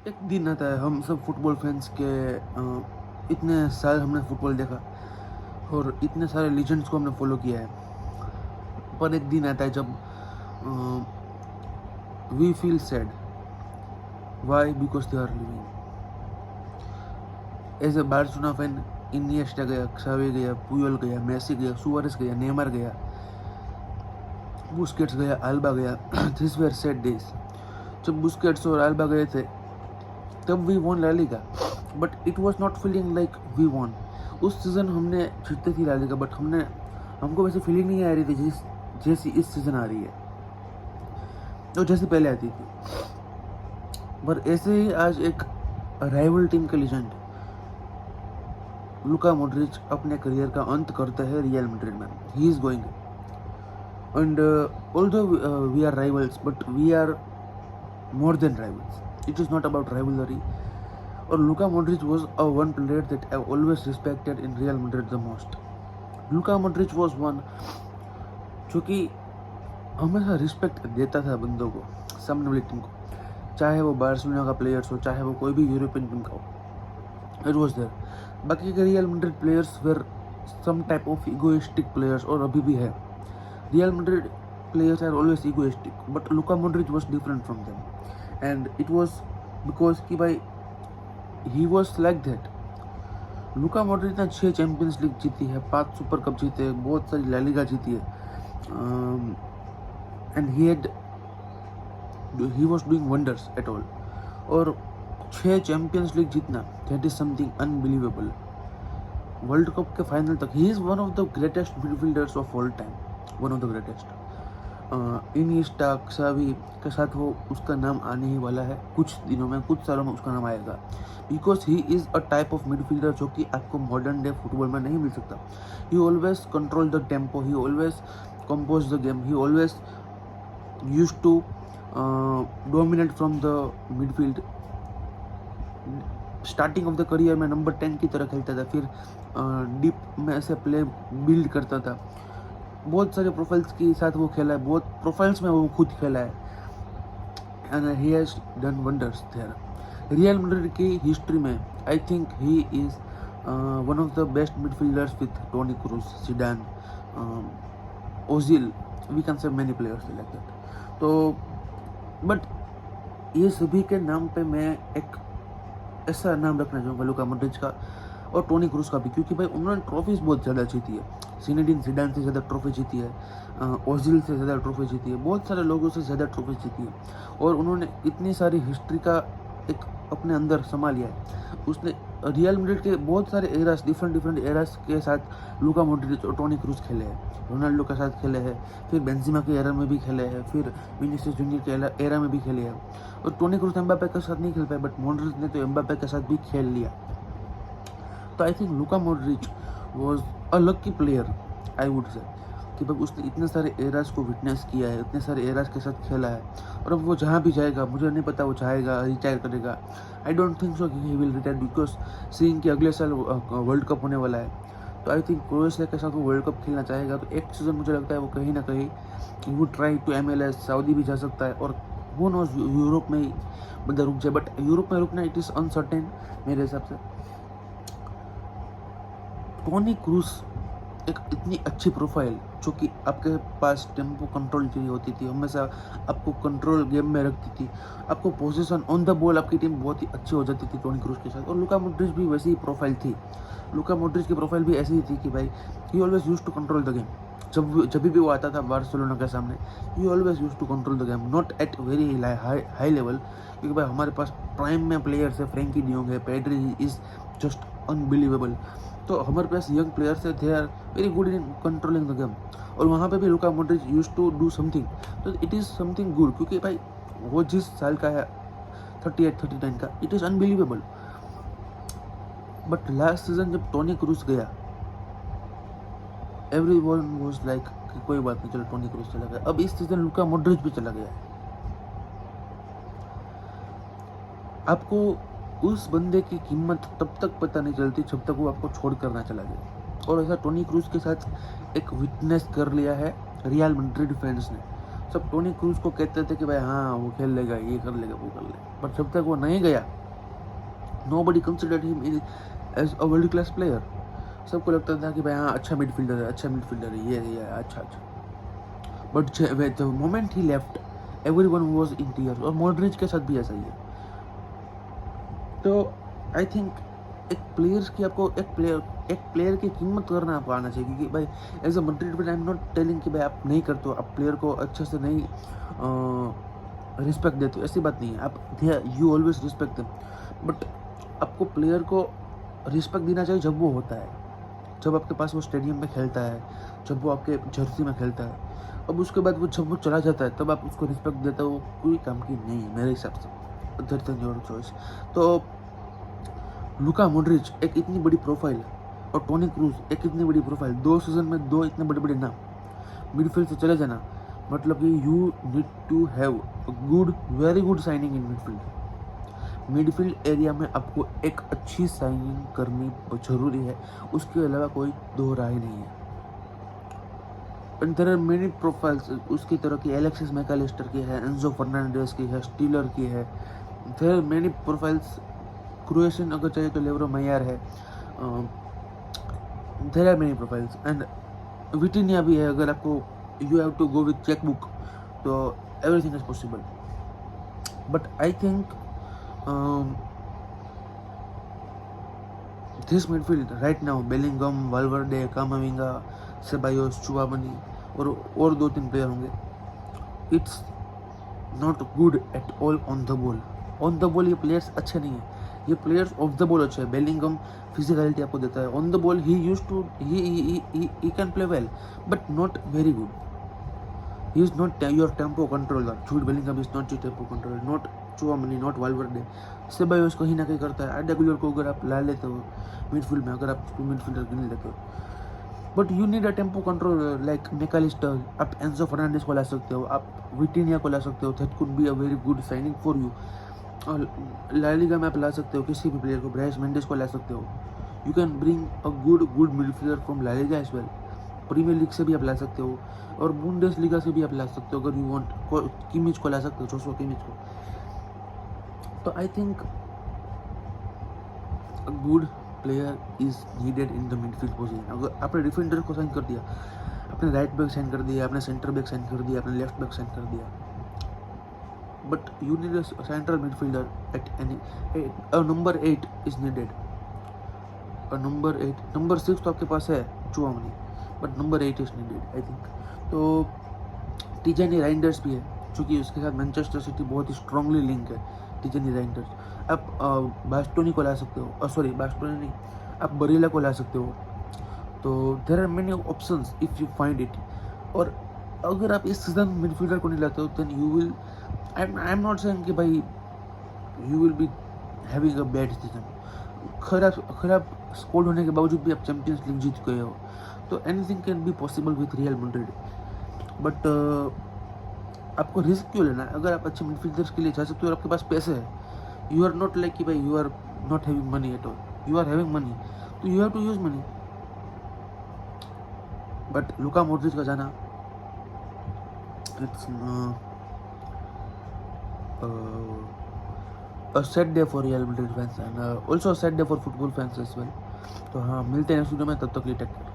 एक दिन आता है, हम सब फुटबॉल फैंस के इतने साल हमने फुटबॉल देखा और इतने सारे लीजेंड्स को हमने फॉलो किया है, पर एक दिन आता है जब we feel sad. Why? Because they are leaving. As a Barcelona fan, Iniesta गया, क्सावी गया, पुयोल गया, मेसी गया, सुआरेस गया, नेमार गया, बुस्केट्स गया, अल्बा गया। This were sad days. जब बुस्केट्स और अल्बा गए थे तब we won La Liga, but it was not feeling like we won. उस सीज़न हमने जीते थी ला लीगा, बट हमको वैसे फीलिंग नहीं आ रही थी जैसी इस सीज़न आ रही है, तो जैसे पहले आती थी। पर ऐसे ही आज एक राइवल टीम के लीजेंड लुका मॉड्रिच अपने करियर का अंत करते हैं रियल मैड्रिड में। He is going, and although we are rivals, but we are more than rivals. It is not about rivalry. Or Luka Modric was a one player that I always respected in Real Madrid the most. Luka Modric was one जो कि हमेशा respect देता था बंदों को, सामने वाली team को, चाहे वो बार्सिलोना का प्लेयर्स हो, चाहे वो कोई भी यूरोपियन टीम का हो। It was there. बाकी के Real Madrid players were some type of egoistic players, और अभी भी है। Real Madrid players are always egoistic, but Luka Modric was different from them, and it was because कि भाई he was like that. Luka Modric ने 6 champions league जीती है, 5 super cup जीते हैं, बहुत सारी ला लीगा जीती है, and he was doing wonders at all. और 6 चैंपियंस लीग जीतना, that is something unbelievable. World cup के फाइनल तक he is one of the greatest midfielders of all time, one of the greatest. Iniesta, Xavi के साथ वो उसका नाम आने ही वाला है कुछ दिनों में, कुछ सालों में उसका नाम आएगा, because he is a type of midfielder जो कि आपको मॉडर्न डे फुटबॉल में नहीं मिल सकता। He always control the tempo, he always compose the game, he always use to dominate from the midfield. Starting of the career में number 10 की तरह खेलता था, फिर डीप में ऐसे प्ले बिल्ड करता था। बहुत सारे प्रोफाइल्स के साथ वो खेला है, बहुत प्रोफाइल्स में वो खुद खेला है, and he has done wonders there. Real Madrid की हिस्ट्री में I think he is one of the best midfielders with Toni Kroos, Zidane, Ozil, we can say many players like that. तो but ये सभी के नाम पे मैं एक ऐसा नाम रखना चाहूँगा लुका मॉड्रिच का और टोनी क्रूज का भी, क्योंकि भाई उन्होंने ट्रॉफीज बहुत ज़्यादा जीती है। ज़िनेडिन ज़िडान से ज़्यादा ट्रॉफी जीती है, ओजिल से ज़्यादा ट्रॉफी जीती है, बहुत सारे लोगों से ज़्यादा ट्रॉफी जीती है, और उन्होंने इतनी सारी हिस्ट्री का एक अपने अंदर समा लिया है। उसने रियल मैड्रिड के बहुत सारे एरास, डिफरेंट एरास के साथ लुका मॉड्रिच और टोनी क्रूज खेले हैं, रोनाल्डो के साथ खेले हैं, फिर बेंजिमा के एरा में भी खेले हैं, फिर विनीसियस जूनियर के एरा में भी खेले हैं। और टोनी क्रूज एम्बापे के साथ नहीं खेल पाए, बट मॉड्रिच ने तो एम्बापे के साथ भी खेल लिया। तो I think Luka Modric was a lucky player, I would say, कि भाई उसने इतने सारे एराज को विटनेस किया है, इतने सारे एराज के साथ खेला है, और अब वो जहाँ भी जाएगा, मुझे नहीं पता वो जाएगा, रिटायर करेगा। आई डोंट थिंक सो कि he will retire, because seeing कि अगले साल वर्ल्ड कप होने वाला है, तो आई थिंक क्रोएशिया के साथ वो वर्ल्ड कप खेलना चाहेगा। तो एक सीज़न मुझे लगता है वो कहीं ना कहीं वो ट्राई टू MLS, सऊदी भी जा सकता है, और वो नोज यूरोप में ही बंदा रुक जाए, बट यूरोप में रुकना इट इज़ अनसर्टेन मेरे हिसाब से। टोनी क्रूज एक इतनी अच्छी प्रोफाइल, जो कि आपके पास टेम्पो कंट्रोल चाहिए होती थी, हमेशा आपको कंट्रोल गेम में रखती थी, आपको पोजीशन ऑन द बॉल आपकी टीम बहुत ही अच्छी हो जाती थी टोनी क्रूज के साथ। और लुका मॉड्रिच भी वैसी ही प्रोफाइल थी, लुका मॉड्रिच की प्रोफाइल भी ऐसी ही थी कि भाई he always use to control the game. जब भी वो आता था बार्सिलोना के सामने, he always use to control the game, not at very high level, क्योंकि भाई हमारे पास प्राइम में प्लेयर्स है, फ्रैंकी डियोंग है, पेड्री इज जस्ट अनबिलीवेबल। तो हमारे पास यंग प्लेयर्स है, they are very good in controlling the game, और वहाँ पे भी Luka Modric use to do something, तो इट इज़ समथिंग गुड, क्योंकि भाई वो जिस साल का है 38-39 का, it is unbelievable. But last season जब टोनी क्रूज गया, एवरीवन वाज लाइक कि कोई बात नहीं, चलो टोनी क्रूज चला गया। अब इस सीजन लुका मॉड्रिच भी चला गया है। आपको उस बंदे की कीमत तब तक पता नहीं चलती जब तक वो आपको छोड़ कर ना चला गया, और ऐसा टोनी क्रूज के साथ एक विटनेस कर लिया है रियल मैड्रिड फैंस ने। सब टोनी क्रूज को कहते थे कि भाई हाँ वो खेल लेगा, ये कर लेगा, वो कर लेगा, पर जब तक वो नहीं गया Nobody considered him as a world class player. सबको लगता था कि भाई हाँ अच्छा मिडफील्डर है, ये अच्छा अच्छा. But the moment he left everyone was in tears. और मॉड्रिच के साथ भी ऐसा ही है. तो आई थिंक एक प्लेयर की कीमत करना आपको आना चाहिए. क्योंकि भाई as a Madrid fan I am not telling कि भाई आप नहीं करते हो, आप प्लेयर को अच्छे से नहीं रिस्पेक्ट देते हो, ऐसी बात नहीं है. आप you always respect them, but आपको प्लेयर को रिस्पेक्ट देना चाहिए जब वो होता है, जब आपके पास वो स्टेडियम में खेलता है, जब वो आपके जर्सी में खेलता है. अब उसके बाद जब वो चला जाता है तब आप उसको रिस्पेक्ट देते हो, वो कोई काम की नहीं है मेरे हिसाब से. That's your choice. तो लुका मॉड्रिच एक इतनी बड़ी प्रोफाइल और टोनी क्रूज एक इतनी बड़ी प्रोफाइल, 2 सीजन में 2 इतने बड़े बड़े नाम मिडफील्ड से चले जाना, मतलब कि you need to have very good signing in midfield. Midfield area में आपको एक अच्छी साइनिंग करनी जरूरी है, उसके अलावा कोई दो राय नहीं है. And there are many profiles उसकी तरह की. एलेक्सिस मैकालिस्टर की है, एंजो फर्नांडिस की है, स्टीलर की है. There are many profiles. Croatian अगर चाहिए तो लेवरो मैयर है. There are many profiles. And Vitinha भी है. अगर आपको you have to go with cheque book तो everything is possible. But I think this midfield right now, Bellingham, Valverde, Camavinga, Ceballos, Tchouameni और 2-3 प्लेयर होंगे. It's not good at all on the ball. On the ball ये players अच्छे नहीं है. ये players of the ball अच्छे हैं. Bellingham physicality आपको देता है. On the ball he can play well but not very good. He is not your tempo controller. Jude Bellingham is not your tempo controller. Not चुआमनी, not Valverde. Ceballos कहीं ना कहीं करता है. आर्डा को अगर आप ला लेते हो मिडफील्ड में, अगर आप मिडफील्डर गिन लेते हो, but you need a tempo controller like Mac Allister. आप एंजो फर्नांडिस को ला सकते हो, आप विटिनिया को ला सकते हो. That could be a very good signing for you. और ला लीगा में आप ला सकते हो किसी भी प्लेयर को. ब्राइस मेंडिस को ला सकते हो. You can bring a good midfielder from La Liga as well. Premier League से भी आप ला सकते हो और बुंडेस लीगा से भी आप ला सकते हो. अगर यू वांट किमिच को ला सकते हो, जोशुआ किमिच को. तो I think a good player is needed in the midfield position. अगर आपने डिफेंडर को साइन कर दिया, आपने राइट बैक साइन कर दिया, आपने सेंटर बैक साइन कर दिया, आपने लेफ्ट बैक साइन कर दिया, but you need a central midfielder at a number 8 is needed. A number 6 तो आपके पास है चुआमनी, but number 8 is needed I think. तो टिजेनी राइंडर्स भी है, क्योंकि उसके साथ मैनचेस्टर सिटी बहुत ही स्ट्रांगली लिंक है. टिजेनी राइंडर्स. आप बास्टोनी को ला सकते हो, सॉरी बास्टोनी नहीं, आप बरीला को ला सकते हो. तो there are many options if you find it. और अगर आप इस सीजन मिडफील्डर को नहीं लाते हो then you will, I am not saying कि भाई you will be having a bad season. खराब स्कोर होने के बावजूद भी आप चैंपियंस लीग जीत गए हो, तो anything can be possible with real Madrid. But आपको रिस्क क्यों लेना है? अगर आप अच्छे मिडफील्डर्स के लिए जा सकते हो और आपके पास पैसे है, यू आर नॉट लाइक कि भाई you are not having money at all. You are having money, तो you have to use money. But Luka Modric का जाना, it's a sad day for Real Madrid fans and also a sad day for football fans as well. तो हाँ, मिलते हैं next video में, तब तक के लिए टेक केयर.